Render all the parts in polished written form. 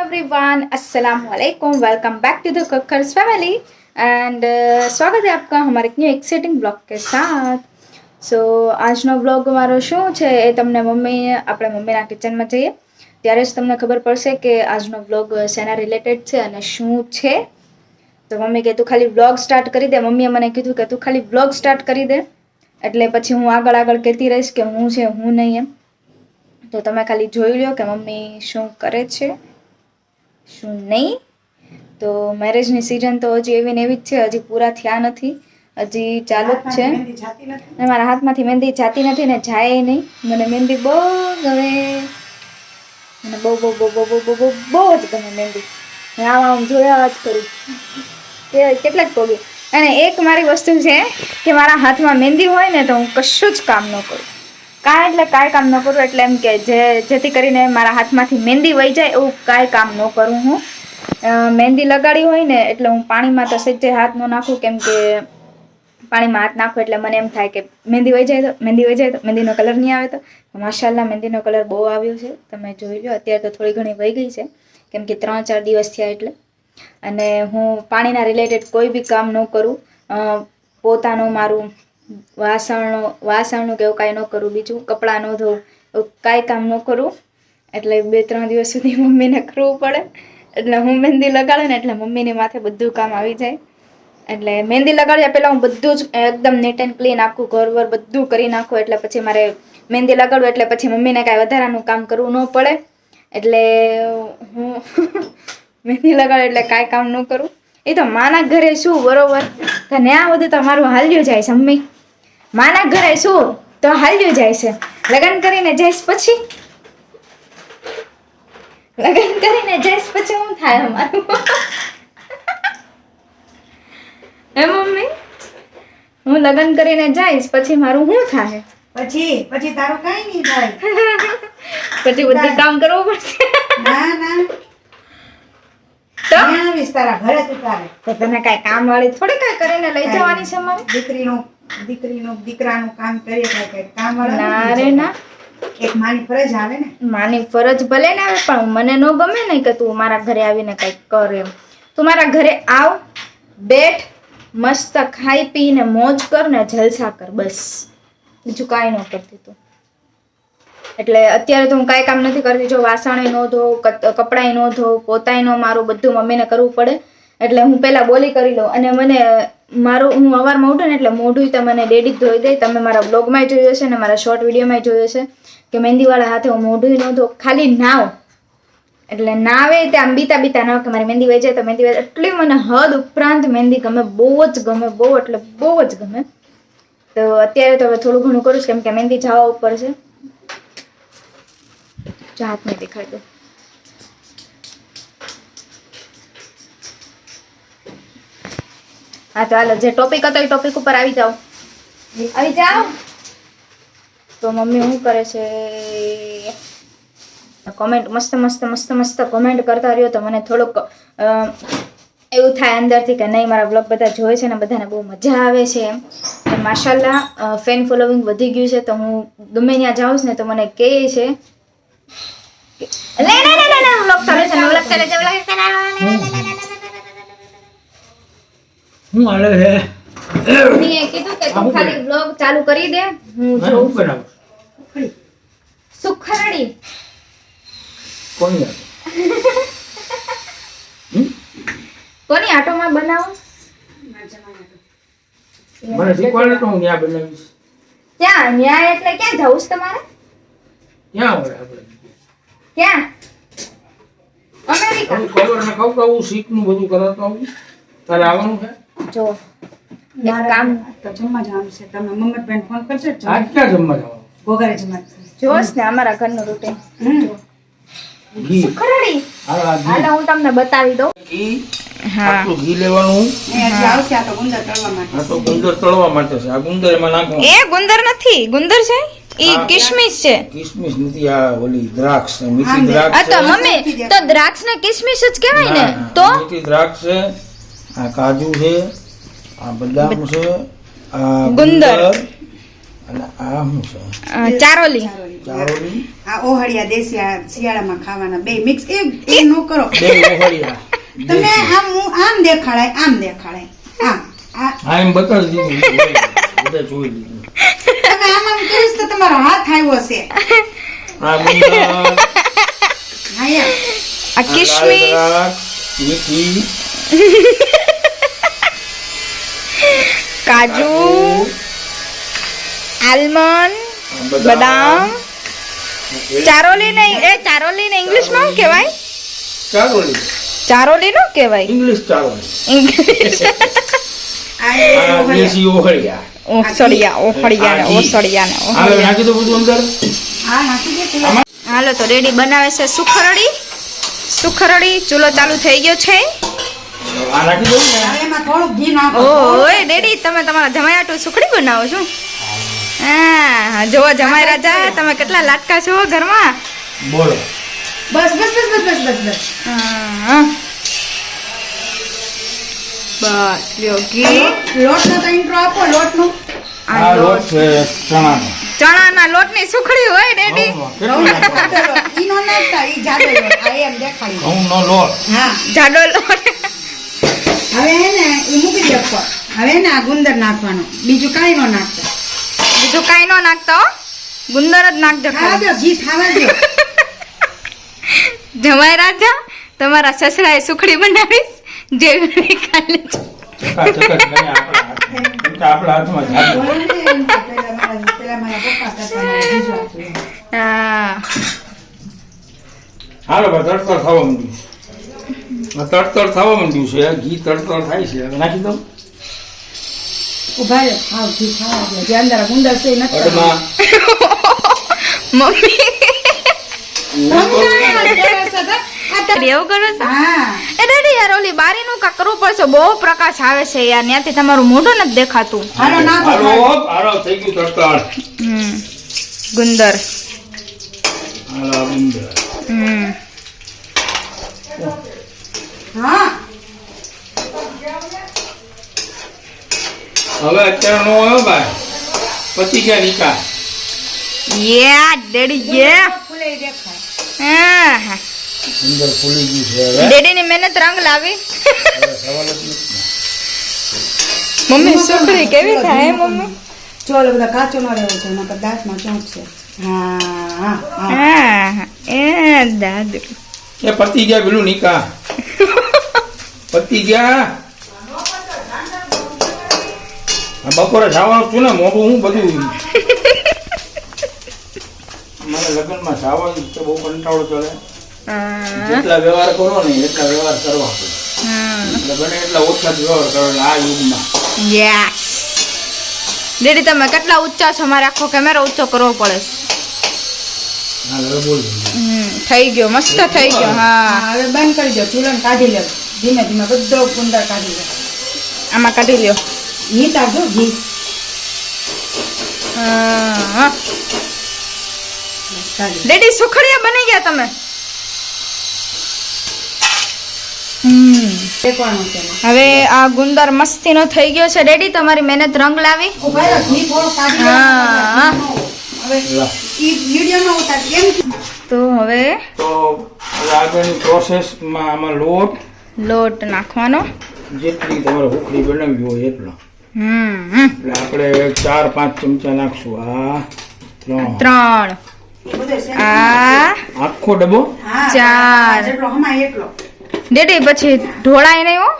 Everyone, अस्सलाम वालेकुम। Welcome back to the cookers family and स्वागत है आपका हमारे एक न्यू एक्साइटिंग ब्लॉग के साथ। सो આજનો બ્લોગ મારો શું છે એ તમને આપણે મમ્મીના કિચનમાં જઈએ ત્યારે જ તમને ખબર પડશે કે આજનો બ્લોગ શેના રિલેટેડ છે અને શું છે। તો મમ્મી કે તું ખાલી બ્લોગ સ્ટાર્ટ કરી દે। મમ્મીએ મને કીધું કે તું ખાલી બ્લોગ સ્ટાર્ટ કરી દે એટલે પછી હું આગળ કહેતી રહીશ કે હું છે હું નહીં એમ। તો તમે ખાલી જોઈ લો કે મમ્મી શું કરે છે શું નહીં। તો મેરેજની સિઝન તો હજી એવી ને એવી જ છે, હજી પૂરા થયા નથી, હજી ચાલુ જ છે। અને મારા હાથમાંથી મહેંદી જાતી નથી ને જાય નહીં। મને મહેંદી બહુ ગમે, મને બહુ બહુ બહુ બહુ બહુ બહુ બહુ જ ગમે મહેંદી। આમ જોયા જ કરું કે કેટલાક પગે। અને એક મારી વસ્તુ છે કે મારા હાથમાં મહેંદી હોય ને તો હું કશું જ કામ ન કરું, કાંઈ કામ ન કરું એટલે એમ કે જેથી કરીને મારા હાથમાંથી મહેંદી વહી જાય એવું કાંઈ કામ ન કરું હું। મહેંદી લગાડી હોય ને એટલે હું પાણીમાં તો સહેજે હાથ ન નાખું, કેમ કે પાણીમાં હાથ નાખું એટલે મને એમ થાય કે મહેંદી વહી જાય તો મહેંદીનો કલર નહીં આવે। તો માશાલ્લાહ મહેંદીનો કલર બહુ આવ્યો છે, તમે જોઈ લો। અત્યારે તો થોડી ઘણી વહી ગઈ છે કેમ કે 3-4 દિવસ થયા એટલે। અને હું પાણીના રિલેટેડ કોઈ બી કામ ન કરું, પોતાનું મારું વાસણનું કે એવું કાંઈ ન કરું, બીજું કપડાં ન ધોવું, એવું કાંઈ કામ ન કરું। એટલે 2-3 દિવસ સુધી મમ્મીને કરવું પડે। એટલે હું મહેંદી લગાડું ને એટલે મમ્મીની માથે બધું કામ આવી જાય। એટલે મહેંદી લગાડ્યા પહેલાં હું બધું જ એકદમ નીટ એન્ડ ક્લીન આખું ઘર બધું કરી નાખું, એટલે પછી મારે મહેંદી લગાડું એટલે પછી મમ્મીને કાંઈ વધારાનું કામ કરવું ન પડે। એટલે હું મહેંદી લગાડું એટલે કાંઈ કામ ન કરું। એ તો માના ઘરે શું બરોબર, તો ન્યા બધું તો મારું હાલ્યું જાય છે મમ્મી। માના ઘરે શું તો હાલ્યું જાય છે, લગ્ન કરીને જઈશ પછી શું થાય અમારું હે મમ્મી? હું લગ્ન કરીને જઈશ પછી મારું શું થાય? પછી તારું કઈ નહીં થાય। પછી બધું કામ કરવું પડશે। ના તો આવીશ તારા ઘરે તું તારે તો તને કાંઈ કામ વાળી થોડી કાંઈ કરીને લઈ જવાની છે મારે? દીકરાનું કામ કરીએ કઈ કામ વાળા ના રે ના, એક માની ફરજ આવે ને। માની ફરજ ભલે ને આવે પણ મને ન ગમે ને કે તું મારા ઘરે આવીને કંઈક કર એમ। તું મારા ઘરે આવ, બેઠ, મસ્ત ખાઈ પીને મોજ કર ને જલસા કર, બસ બીજું કાંઈ ન કરતી તું। એટલે અત્યારે તો હું કાંઈ કામ નથી કરતી। જો વાસણે ન ધોઉં, કપડાંય ન ધોઉં, પોતાય ન મારું, બધું મમ્મીને કરવું પડે। એટલે હું પહેલાં બોલી કરી લઉં અને મને હું સવારમાં ઉઠું ને એટલે મોઢું તો મને ડેડી ધોઈ દે। તમે મારા બ્લોગમાં જોયું હશે ને મારા શોર્ટ વિડીયોમાં જોયું હશે કે મહેંદીવાળા હાથે હું મોઢું ન ધોઉં, ખાલી નાવ એટલે નાવે તે આમ બીતા ન કે મારી મહેંદી વહી જાય તો મહેંદી વહી જાય। એટલી મને હદ ઉપરાંત મહેંદી ગમે, બહુ જ ગમે, બહુ એટલે બહુ જ ગમે। તો અત્યારે તો હવે થોડું ઘણું કરું કેમ કે મહેંદી જવા ઉપર છે। જો હાથ નહીં દેખાય દો। હા તો હાલો, જે ટોપિક હતો એ ટોપિક ઉપર આવી જાઓ। તો મમ્મી શું કરે છે? કોમેન્ટ મસ્ત કોમેન્ટ કરતા રહ્યો તો મને થોડુંક એવું થાય અંદરથી કે નહીં મારા બ્લોગ બધા જોવે છે ને બધાને બહુ મજા આવે છે એમ। માશાલ્લાહ ફેન ફોલોવિંગ વધી ગયું છે, તો હું ગમે ત્યાં જાઉં ને તો મને કહે છે હું હાલે છે? મમ્મીએ કીધું કે તું ખાલી બ્લોગ ચાલુ કરી દે, હું જોઉં છું। સુખરડી કોની કોની આટોમાં બનાવો? મને શીખવાડે તો હું ત્યાં બનાવીશ। ક્યાં ન્યાય એટલે ક્યાં જવું છે તમારે? ક્યાં હોય આપણે? ક્યાં? અમેરિકા? હું ખબર ને કહું કે હું શીખનું બધું કરાવતો આવું, તારે આવવાનું છે? જો એક કામ તો જમવા જવાનું છે, તમે મમ્મી ફોન કરજો આજ ક્યાં જમવા જવાનું? ઘોઘરે જમવા જોશ ને અમારા ઘરનું રૂટીન ઘી સુખરડી હાલો હું તમને બતાવી દઉં। ઘી, હા આટલું ઘી લેવાનું। હજી આવશે આ તો ગુંદર તળવા માટે। આ તો ગુંદર તળવા માટે છે। આ ગુંદર એમાં નાખવાનું। એ ગુંદર નથી, ગુંદર છે ઈ કિશમિશ છે। કિસમિસ નથી, આ ઓલી દ્રાક્ષ છે, મીઠી દ્રાક્ષ આ તો મમ્મી તો દ્રાક્ષ ને કિશમિશ જ કહેવાય ને? તો મીઠી દ્રાક્ષ છે, આ કાજુ છે, આ બદામ છે, આ ગુંદર, અને આ શું છે? ચારોલી. ચારોલી. આ ઓહળિયા દેશી આ શિયાળામાં ખાવાના બે મિક્સ એ નો કરો બે ઓહળિયા. તમે આમ દેખાડાય આમ દેખાડાય આમ હા એમ બતાવી દીધું. બધા જોઈ લીધું. તમે આમ કરીશ તો તમારો હાથ આવ્યો છે આ ગુંદર, હા એમ આ કિશમિશ, મીઠી, કાજુ, આલમંડ, બદામ. ચારોલી ને ચારોલી ને ઇંગ્લિશમાં શું કહેવાય? ચારોલી. ચારોલી નો કહેવાય ઇંગ્લિશ ચારોલી. ઇંગ્લિશ. આ આ ઓહળિયા. દેશી ઓહળિયા. ઓસળિયા ને હવે નાખી દો બધું અંદર. હા નાખી દે પેલા. આમાં હાલો તો રેડી બનાવે છે સુખરડી. ચૂલો ચાલુ થઈ ગયો છે. આ નાખી દો ને. હવે એમાં થોડું ઘી નાખો ઓય ડેડી તમે તમારા જમાઈ આટું સુખડી બનાવો છો? હા જોવો જમાઈ રાજા તમે કેટલા લાટકા છો ઘરમાં. બોલો. બસ બસ બસ બસ બસ બસ બસ હા. બસ લ્યો ઘી. લોટનો તો ઇન્ટ્રો આપો લોટનો આ લોટ છે ચણાનો. ચણાના લોટની સુખડી હોય ડેડી. ઘઉંનો. કેટલો નાખવાનો? ઈ નો નાખતા ઈ જાડો લોટ આ એમ દેખાડી દો. ઘઉંનો લોટ. હા જાડો લોટ. હવે હે ને ઈ મૂકી દે ઉપર હવે ને આ ગુંદર નાખવાનો બીજું કાંઈ નો નાખતા બીજું કાંઈ ન નાખતો હો. ગુંદર જ નાખજો ખાવા ખાલી. દો ઘી ખાવા દો જમાઈ રાજા તમારા સસરાએ સુખડી બનાવીશ જેવી કાલે. ચકાચક જ બને આપણા હાથમાં. કેમ કે આપણા હાથમાં જાદુ. બોલો ને એમ કે પેલા મારા પપ્પા કરતા મારા બીજું હતું. હા હાલો ભાઈ તડતડ થવા માંડ્યું છે. આ તડતડ થવા માંડ્યું છે. ઘી તડતડ થાય છે. હવે નાખી દો. ઉભા રહો ખાવ ઘી ખાવા દો જે અંદર ગુંદર છે એ નથી અડમાં. મમ્મી એવું કરો છો? હા એ ડેડી યાર ઓલી બારીનું કાંઈક કરવું પડશે. બહુ પ્રકાશ આવે છે યાર. ત્યાંથી તમારું મોઢું નથી દેખાતું. હાલો નાખો હાલો થઈ ગયું તડતડ. ગુંદર. હાલો આ ગુંદર. હા હવે અત્યારે નો આવ્યો ભાઈ. પતી ગયા નિકાલ. યા ડેડી યે. ફૂલે દેખાય હા ગુંદર ફૂલી ગયું છે હવે. ડેડીની મહેનત રંગ લાવી. હવે સવાલ જ નથી. મમ્મી સુખડી કેવી થાય મમ્મી? જો ઓલો બધા કાચો ન રહેવો છે નકર દાંતમાં ચોંટશે હા હા હા હા એ દાદુ. એ પતી ગયા પેલું નિકાહ. પતી ગયા. બપોરે જવાનું છું ને મોટું હું બધું. મને લગ્નમાં જવાનું તો બહુ કંટાળો ચડે. જેટલા વ્યવહાર કરો ને એટલા વ્યવહાર કરવા પડે. એટલે બને એટલા ઓછા જ વ્યવહાર કરો એટલે આ યુગમાં. યસ ડેડી તમે કેટલા ઊંચા છો? મારે આખો કેમેરો ઊંચો કરવો પડે છે. હા હવે બોલ. થઈ ગયો મસ્ત થઈ ગયો. હા હા હવે બંધ કરી દો ચૂલો કાઢી લે ધીમે ધીમે બધો ગુંદર કાઢી લે આમાં કાઢી લ્યો. ઘી તાજો ઘી હા. બસ કાઢી ડેડી સુખડિયા બની ગયા તમે. દેખવાનું છે હવે આ ગુંદર મસ્તીનો થઈ ગયો છે. ડેડી તમારી મહેનત રંગ લાવી. ઉભા રહો ઘી થોડું કાઢી હા. હવે ઈ વિડિયો નો ઉતાર કેમ તો હવે તો હવે આગળની પ્રોસેસમાં આમાં લોટ નાખવાનો. જેટલી તમારે હુકડી બનાવવી હોય એટલો. એટલે આપણે 4-5 ચમચા નાખશું. આ 3 એ બધું છે આ આખો ડબ્બો. હા 4 જેટલો હમાય એટલો ડેડી પછી ઢોળાય નહીં હો.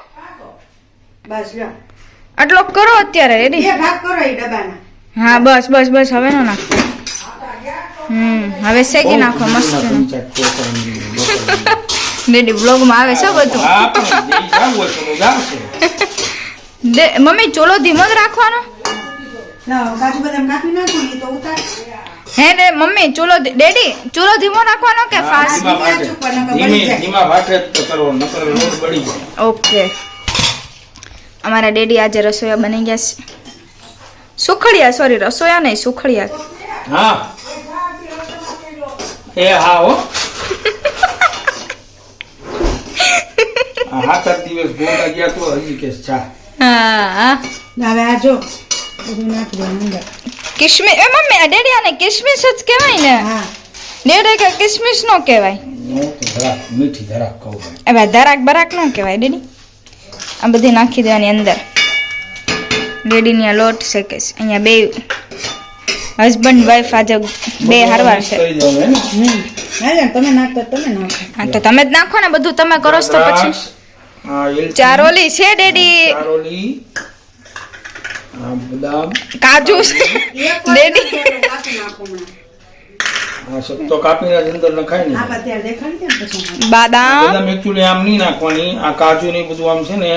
બસ લ્યો આટલો કરો અત્યારે બે રેડી. ભાગ કરો એ ડબ્બાના હા બસ બસ બસ હવે નો નાખો. હવે શેકી નાખો મસ્ત. ચમચા ચોખાની બપોરે. ડેડી વ્લોગમાં આવે છે બધું. હા પણ જે જાવું હોય તો બધું આવશે. મમ્મી ચોલો ધીમો જ રાખવાનો. ના કાજુ બદામ કાપી નાખું ઈ તો ઉતાર હે ને મમ્મી ચૂલો ડેડી ચૂલો ધીમો રાખવાનો કે ફાસ્ટ? ધીમા ભાગે. ધીમા ભાગે જ તો કરવો નકર લોટ બળી જાય. ઓકે. અમારા ડેડી આજે રસોયા બની ગયા છે. સુખડિયા સોરી રસોયા નહીં સુખડિયા. હા એ હા હો. આ 7 દિવસ ગોળા ગયા તો હજી કે ચા. હા હવે આ જો બધું નાખી દો અંદર કિશમિશ એ મમ્મી આ ડેડી આને કિશમિશ જ કહેવાય ને હા ડેડી કે કિશમિશ નો કહેવાય હું તો ધરાક મીઠી ધરાક ખાઉં ભાઈ. હવે ધરાક બરાક નો કહેવાય ડેડી આ બધી નાખી દેવાની અંદર ડેડીની આ લોટ શેકે છે અહીંયા બે હસબન્ડ વાઈફ આજે બે હારવાર છે કરી દેવાનું હે ને? હાલે તમે નાખો તમે નાખો હા તો તમે જ નાખો ને બધું તમે કરો છો તો પછી આ એલચી, ચારોલી છે ડેડી ચારોલી, આ બદામ, કાજુ છે ડેડી આ સત્તો કાપીને જ અંદર નખાય ને. આ અત્યારે દેખાડી દે ને પછી બાદામ બદામ actually આમ નહીં નાખવાની, આ કાજુ ને એ બધું આમ છે ને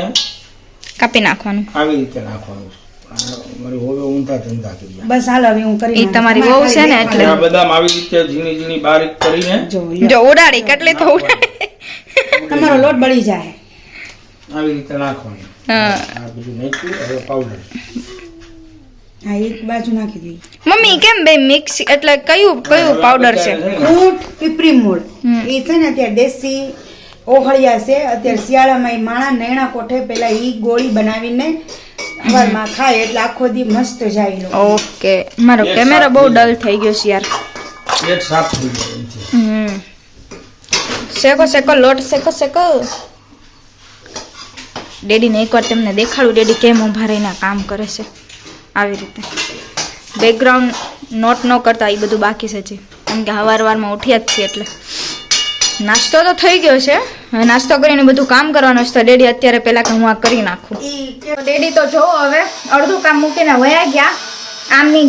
કાપી નાખવાનું આવી રીતે નાખવાનું. આ મારી હોવે ઊંધા ધંધા કર્યા. બસ હાલો હવે હું કરી ઈ તમારી વહુ છે ને એટલે અને આ બદામ આવી રીતે ઝીણી ઝીણી બારીક કરીને જો જો ઉડાડી કેટલી તો ઉડાડી તમારો લોટ બળી જાય આવી રીતે નાખવાની. હા. આ બધું નાખ્યું, હવે પાવડર. હા એક બાજુ નાખી દઈએ મમ્મી કેમ બે મિક્સ એટલે કયું કયું પાવડર છે ઊંટ પીપરી મૂળ એ છે ને અત્યારે દેશી ઓહળિયા છે અત્યારે શિયાળામાં એ માણા નૈણા કોઠે પેલા ઈ ગોળી બનાવીને સવારમાં ખાય એટલે આખો દી મસ્ત જાય લો ઓકે મારો કેમેરા બહુ ડલ થઈ ગયો છે યાર પેટ સાફ થઈ જાય એમ છે. શેકો શેકો લોટ શેકો શેકો ડેડીને એકવાર તમને દેખાડું ડેડી કેમ ઊભા રહીને કામ કરે છે આવી રીતે બેકગ્રાઉન્ડ નોટ ન કરતા એ બધું બાકી છે હજી કેમ કે સવારમાં ઉઠ્યા જ છીએ એટલે નાસ્તો તો થઈ ગયો છે હવે નાસ્તો કરીને બધું કામ કરવાનું છે તો ડેડી અત્યારે પહેલાં કે હું આ કરી નાખું ડેડી તો જો હવે અડધું કામ મૂકીને વયા ગયા આમની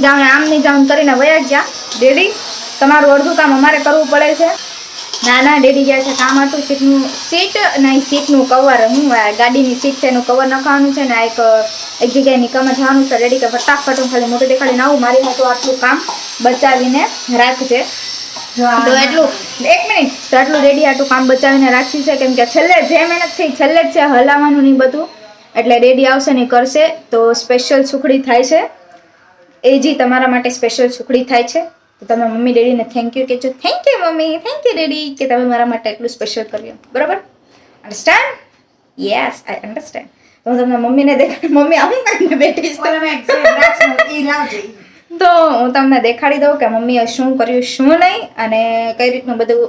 જાઉં કરીને વયા ગયા ડેડી તમારું અડધું કામ અમારે કરવું પડે છે ના ના ડેડી ગયા છે કામ હતું સીટનું કવર હું ગાડીની સીટ છે એનું કવર નખાવાનું છે ને એક જગ્યાએ નિકામાં જવાનું છે ડેડી કે ફટાફટ હું ખાલી મોટું દેખાડીને આવું મારી હાથું આટલું કામ બચાવીને રાખજે તો એટલું એક મિનિટ તો એટલું ડેડી આટલું કામ બચાવીને રાખ્યું છે કેમ કે છેલ્લે જે મહેનત છે છેલ્લે જ છે હલાવવાનું નહીં બધું એટલે ડેડી આવશે ને કરશે તો સ્પેશિયલ સુખડી થાય છે એ જી તમારા માટે સ્પેશિયલ સુખડી થાય છે તો તમે મમ્મી ડેડીને થેન્ક યુ કહેજો thank you mummy thank you daddy કે તમે મારા માટે એટલું સ્પેશિયલ કર્યું બરાબર અન્ડરસ્ટેન્ડ યસ આઈ અન્ડરસ્ટેન્ડ તો હું તમને મમ્મીને દેખાડી મમ્મી આવું કાંઈ બેઠી તો હું તમને દેખાડી દઉં કે મમ્મીએ શું કર્યું શું નહીં અને કઈ રીતનું બધું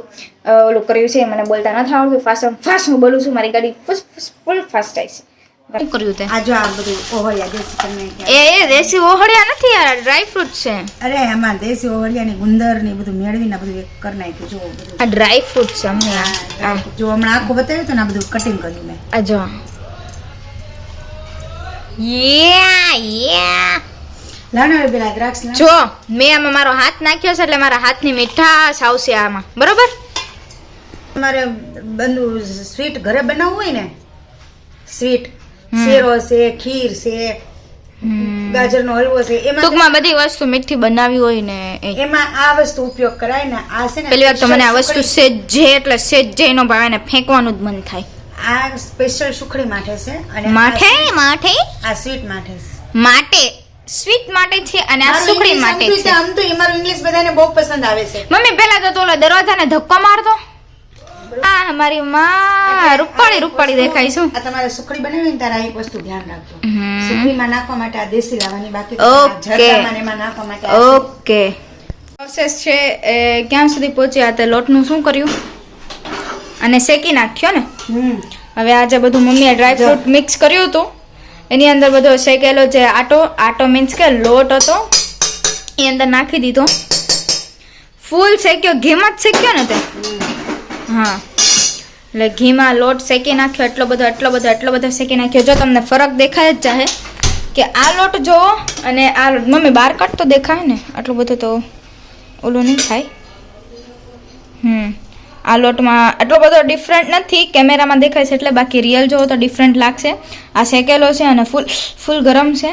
ઓલું કર્યું છે મને બોલતા નથી આવડતું ફાસ્ટ હું બોલું છું મારી ગાડી ફૂલ ફાસ્ટ થાય છે શું કર્યું તે આ જો આ બધું ઓહળિયા દેશી તમે એ દેશી ઓહળિયા નથી યાર ડ્રાય ફ્રૂટ છે અરે એમાં દેશી ઓહળિયા ની ગુંદર ને બધું મેળવીને બધું એક કરી નાખ્યું જો બધું આ ડ્રાય ફ્રૂટ છે અમને જો હમણાં આખું બતાવ્યું તો ને આ બધું કટિંગ કર્યું મેં આ જો લાનો પેલા દ્રાક્ષ લાવો. જો મેં આમાં મારો હાથ નાખ્યો છે એટલે મારા હાથની મીઠાશ આવશે આમાં બરોબર તમારે બધું સ્વીટ ઘરે બનાવવું હોય ને સ્વીટ શેરો છે ખીર છે ગાજરનો હલવો છે એમાં ટૂંકમાં બધી વસ્તુ મીઠી બનાવી હોય ને એમાં આ વસ્તુ ઉપયોગ કરાય ને આ છે ને પેલી વાર તો મને આ વસ્તુ સેજે એટલે સેજે નો ભાવે ને ફેંકવાનું જ મન થાય આ સ્પેશિયલ સુખડી માટે છે અને માઠે આ સ્વીટ માટે છે માટે સ્વીટ માટે છે અને આ મારું સુખડી English માટે સમજુ છે તો આમ તો અમારું ઇંગ્લિશ બધાને બહુ પસંદ આવે છે મમ્મી પેલા તો ઓલો દરવાજાને ધક્કો મારતો આ મારી માં રૂપાળી દેખાય છું આ તમારે સુખડી બનાવી ને તારા એક વસ્તુ ધ્યાન રાખજો સુખડીમાં નાખવા માટે આ દેશી લાવવાની બાકી Okay. જરદામાં ને એમાં નાખવા માટે આ ઓકે પ્રોસેસ છે એ ક્યાં સુધી પહોંચ્યા તે લોટનું શું કર્યું અને શેકી નાખ્યો ને હવે આજે બધું મમ્મીએ ડ્રાય ફ્રૂટ મિક્સ કર્યું હતું એની અંદર બધો શેકેલો જે આટો મીન્સ કે લોટ હતો એ અંદર નાખી દીધો ફૂલ શેક્યો ઘીમાં જ શેક્યો ને તે હા એટલે ઘીમાં લોટ શેકી નાખ્યો એટલો બધો શેકી નાખ્યો જો તમને ફરક દેખાય જ ચાહે કે આ લોટ જોવો અને આ લોટ મમ્મી બહાર કાઢ તો દેખાય ને આટલું બધું તો ઓલું નહીં થાય આ લોટમાં આટલો બધો ડિફરન્ટ નથી કેમેરામાં દેખાય છે એટલે બાકી રિયલ જોવો તો ડિફરન્ટ લાગશે આ શેકેલો છે અને ફૂલ ગરમ છે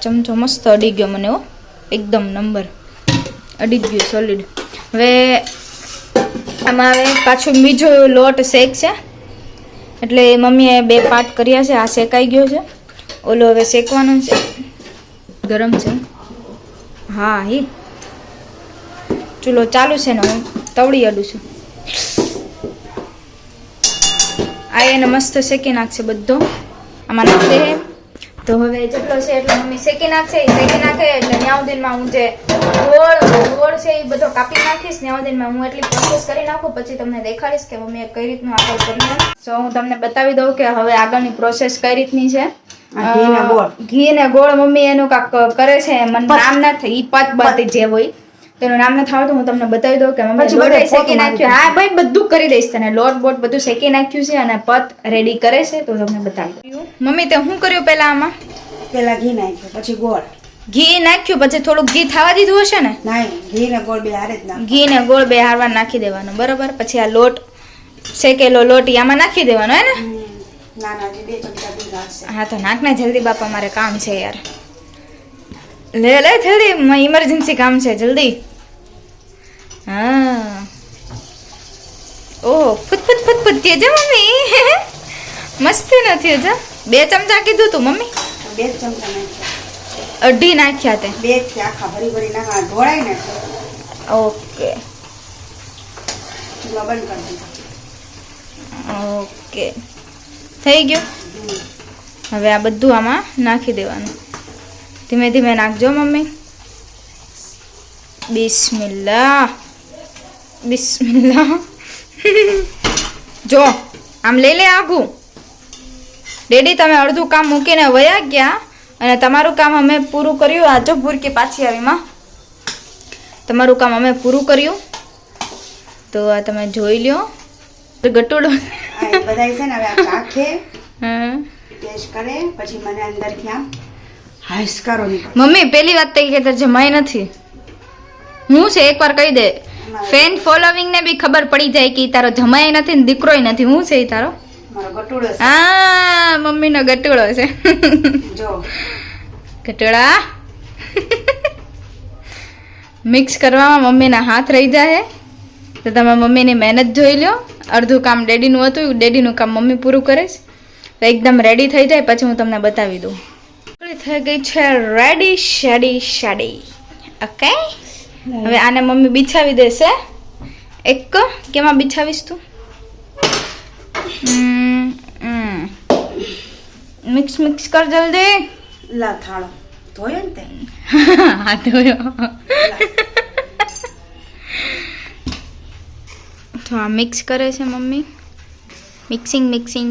ચમચો મસ્ત અડી ગયો મને એકદમ નંબર અડી જ ગયું સોલિડ હવે આમાં હવે પાછું બીજો લોટ શેક છે એટલે મમ્મીએ 2 પાર્ટ કર્યા છે આ શેકાઈ ગયો છે ઓલો હવે શેકવાનો છે ગરમ છે હા હી ચૂલો ચાલુ છે ને હું તવડી અડું છું આ એને મસ્ત શેકી નાખશે બધો આમાં નાખી દે તો હવે જેટલો છે એટલો મમ્મી શેકી નાખશે. એ શેકી નાખે એટલે ત્યાં સુધીમાં હું જે ગોળ છે એ બધો કાપી નાખીશ. ત્યાં સુધીમાં હું એટલી પ્રોસેસ કરી નાખું, પછી તમને દેખાડીશ કે મમ્મીએ કઈ રીતનું આગળ કર્યું. સો હું તમને બતાવી દઉં કે હવે આગળની પ્રોસેસ કઈ રીતની છે. ઘી ને ગોળ મમ્મી એનું કાક કરે છે, મને નામ ના થાય, ઈ પત બત જે હોય તેનું નામ નથી આવતું. હું તમને બતાવી દઉં કે મમ્મી લોટ શેકી નાખ્યું. હા ભાઈ બધું કરી દઈશ તને, લોટ બોટ બધું શેકી નાખ્યું છે અને પત રેડી કરે છે. તો તમને બતાવી દઉં. મમ્મી તે શું કર્યું પેલા આમાં? પેલા ઘી નાખ્યું, પછી ગોળ. ઘી નાખ્યું પછી થોડુંક ઘી થવા દીધું હશે ને? નહીં, ઘી ને ગોળ બે હારે જ નાખ. ઘી ને ગોળ બે હારવાર નાખી દેવાનું, બરોબર. પછી આ લોટ શેકેલો લોટ આમાં નાખી દેવાનો હે ને? ના ના, 2 ચમચા દૂધ આવશે. હા તો નાખ ને જલ્દી બાપા, મારે કામ છે યાર. લે લે જલ્દી, ઇમરજન્સી કામ છે, જલ્દી. હા ઓહ ફૂટ ફૂટ ફૂટ ફૂટ છે મમ્મી. મસ્તી નથી હજા. 2 ચમચા કીધું તું મમ્મી? 2 ચમચા નાખ્યા. અઢી નાખ્યા તે? 2 આખા ભરી ભરી નાખવા, ઢોળાય ને. ઓકે ચૂલા બંધ કરી દીધા. ઓકે થઈ ગયું. હવે આ બધું આમાં નાખી દેવાનું. ધીમે ધીમે નાખજો મમ્મી. બિસ્મિલ્લાહ બિસ્મિલ્લાહ. જો આમ લઈ લે આઘું. ડેડી તમે અડધું કામ મૂકીને વયા ગયા અને તમારું કામ અમે પૂરું કર્યું. આ જો ભૂરકી પાછી આવી માં. તમારું કામ અમે પૂરું કર્યું. તો આ તમે જોઈ લ્યો ગટુડો. બધાય છે ને હવે આ ચાખે હા ટેસ્ટ કરે પછી મને અંદરથી આમ હાઈસ્કારો નીકળે. મમ્મી પેલી વાત તો કે જમાઈ નથી. હું છે એકવાર કહી દે, ફેન ફોલોવિંગ ને બી ખબર પડી જાય કે તારો જમાઈ નથી ને દીકરોય નથી. હું છે તારો? મારો ગટુડો છે. હા મમ્મીનો ગટુડો છે. જો ગટુડા મિક્સ કરવામાં મમ્મીના હાથ રહી જાય તો તમે મમ્મીની મહેનત જોઈ લો. અડધું કામ ડેડીનું હતું, ડેડીનું કામ મમ્મી પૂરું કરે છે. તો એકદમ રેડી થઈ જાય પછી હું તમને બતાવી દઉં. થઈ ગઈ છે રેડી શેડી શેડી. ઓકે હવે આને મમ્મી બિછાવી દેશે. એક કેમાં બિછાવીશ તું? મિક્સ મિક્સ કર જલ્દી. લા થાળો ધોયો ને તે. હા ધોયો. તો આ મિક્સ કરે છે mummy. Mixing mixing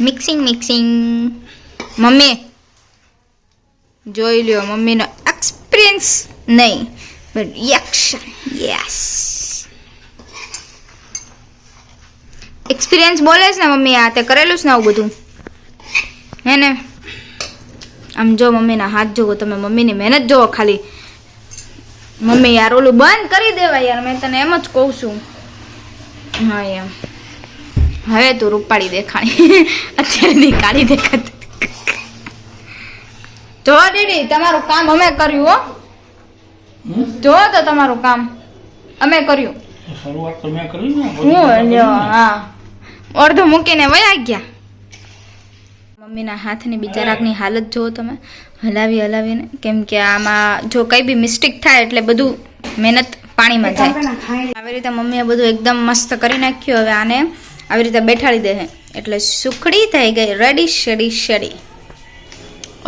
mixing mixing. Mummy જોઈ લ્યો મમ્મીનો એક્સપિરિયન્સ નહીં બટ રિએક્શન. યસ એક્સપિરિયન્સ બોલે છે ને મમ્મી. આ તે કરેલું છે ને આવું બધું હે ને? આમ જો મમ્મીના હાથ જોવો તમે, મમ્મીની મહેનત જોવો ખાલી. મમ્મી યાર ઓલું બંધ કરી દેવાય યાર, મેં તને એમ જ કહું છું. હા એમ હવે તું રૂપાળી દેખાણી. અત્યારની કાળી દેખાતી. જો દીદી તમારું કામ અમે કર્યું હો. જો તો તમારું કામ અમે કર્યું. શરૂઆત તો મેં કરી ને. હું લ્યો હા અડધું મૂકીને વયા ગયા. મમ્મીના હાથની બિચારાકની હાલત જુઓ તમે, હલાવી હલાવીને. કેમ કે આમાં જો કઈ બી મિસ્ટેક થાય એટલે બધું મહેનત પાણીમાં જાય. આવી રીતે મમ્મીએ બધું એકદમ મસ્ત કરી નાખ્યું. હવે આને આવી રીતે બેઠાડી દે એટલે સુખડી થઈ ગઈ રેડી શેડી શેડી.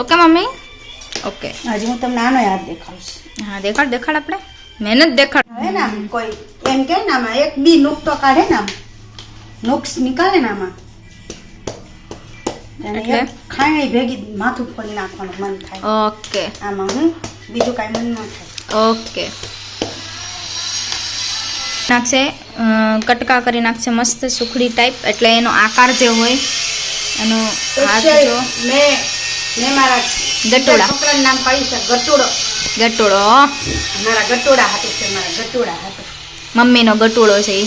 Okay mummy? ઓકે હજી હું તમને આનો યાદ દેખાડું. હા દેખાડ દેખાડ, આપણે મહેનત દેખાડ. હવે ને આમ કોઈ એમ કે ને આમાં એક બી નુકતો કાઢે ને, આમ નુક્સ નીકાળે ને આમાં એટલે ખાઈ ભેગી માથું ફોડી નાખવાનું મન થાય. ઓકે આમાં હું બીજું કાંઈ મન ન થાય. ઓકે નાખશે કટકા કરી નાખશે મસ્ત સુખડી ટાઈપ. એટલે એનો આકાર જે હોય એનો હાથ જો મેં મારા ગટુડા છોકરાનું નામ પાડ્યું છે ગટુડો. ગટુડો મારા ગટુડા હાથે છે, મારા ગટુડા હાથે. મમ્મીનો ગટુડો છે એ.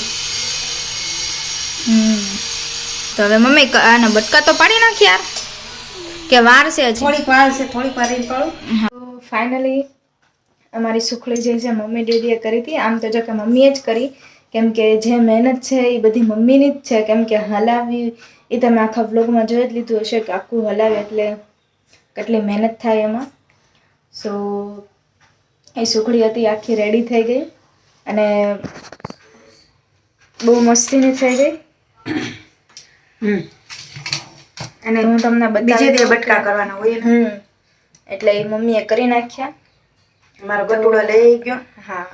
તો હવે મમ્મી આને બટકા તો પાડી નાખ યાર, કે વાર છે હજી? થોડીક વાર છે, થોડીક વાર રહી પાડું. તો ફાઇનલી અમારી સુખડી જે છે મમ્મી ડેડીએ કરી હતી. આમ તો જો કે મમ્મીએ જ કરી, કેમ કે જે મહેનત છે એ બધી મમ્મીની જ છે. કેમ કે હલાવી એ તમે આખા વ્લોગમાં જોઈ જ લીધું હશે કે આખું હલાવે એટલે કેટલી મહેનત થાય એમાં. સો એ સુખડી હતી આખી રેડી થઈ ગઈ અને બહુ મસ્તીની થઈ ગઈ. અને હું તમને બીજે બતાવી દે દઉં બટકા કરવાના હોય ને. એટલે એ મમ્મીએ કરી નાખ્યા. મારો ગટુડો લઈ ગયો, હા.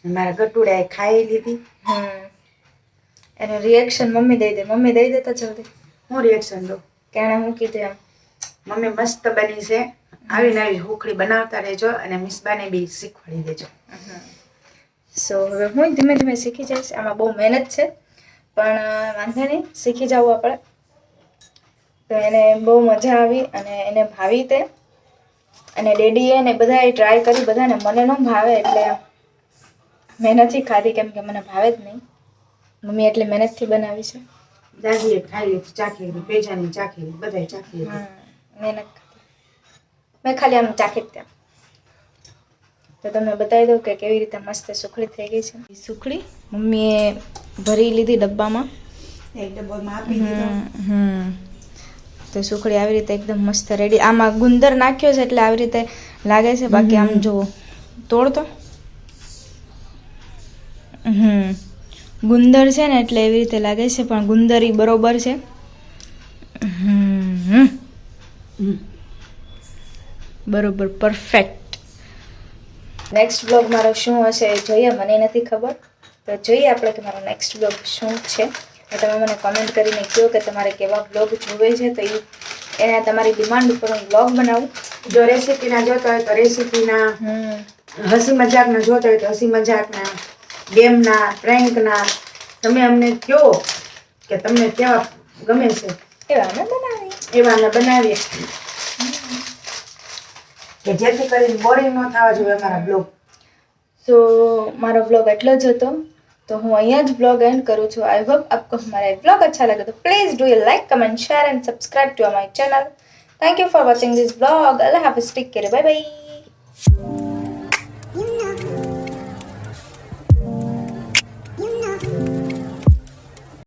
મારા ગટુડાએ ખાઈ લીધી. એનું રિએક્શન મમ્મી દઈ દે. મમ્મી દઈ દે તો જલ્દી. હું રિએક્શન દઉં? કે એણે હું કીધું એમ. મમ્મી મસ્ત બની છે, આવી નવી હુખડી બનાવતા રહેજો અને મિસબાને બી શીખવાડી દેજો. સો હવે હું ધીમે ધીમે શીખી જઈશ. આમાં બહુ મહેનત છે પણ વાંધો નહીં, શીખી જવું આપણે. તો એને બહુ મજા આવી અને એને ભાવી તે. અને ડેડીએ ને બધાએ ટ્રાય કરી, બધાને મને ન ભાવે એટલે મેં નથી ખાધી કેમ કે મને ભાવે જ નહીં. મમ્મી એટલી મહેનતથી બનાવી છે. દાદીએ ખાઈ લીધું, ચાખી લીધું, પેજાની ચાખી લીધું, બધાએ ચાખી લીધું. મહેનત ખાધી. મેં ખાલી આમ ચાખી જ ત્યાં. તો તમને બતાવી દઉં કે કેવી રીતે મસ્ત સુખડી થઈ ગઈ છે. સુખડી મમ્મીએ ભરી લીધી ડબ્બામાં. એક ડબ્બામાં આપી દીધો. તો સુખડી આવી રીતે એકદમ મસ્ત રેડી. આમાં ગુંદર નાખ્યો છે એટલે આવી રીતે લાગે છે. બાકી આમ જુઓ, તોડતો ગુંદર છે ને એટલે એવી રીતે લાગે છે, પણ ગુંદર ઈ બરોબર છે. બરોબર, પરફેક્ટ. નેક્સ્ટ બ્લોગ મારો શું હશે એ જોઈએ, મને નથી ખબર. તો જોઈએ આપણે કે મારો નેક્સ્ટ બ્લોગ શું છે. તમે મને કોમેન્ટ કરીને કહો કે તમારે કેવા બ્લોગ જોવે છે, તો એના તમારી ડિમાન્ડ ઉપર હું બ્લોગ બનાવું. જો રેસીપીના જોતા હોય તો રેસીપીના, હસી મજાકના જોતા હોય તો હસી મજાકના, ગેમના, પ્રેન્કના, તમે અમને કહો કે તમને કેવા ગમે છે એવા અમે બનાવીએ કે જેથી કરીને બોરિંગ ન થવા જોઈએ અમારા બ્લોગ. સો મારો બ્લોગ એટલો જ હતો. तो हूँ अँ ब्लॉग एंड करूँ छूँ. आई होप आपको हमारा ब्लॉग अच्छा लगे तो please do a like, comment, share and subscribe to my channel. Thank you for watching this blog. अल्लाह हाफिज़. Take care. Bye bye.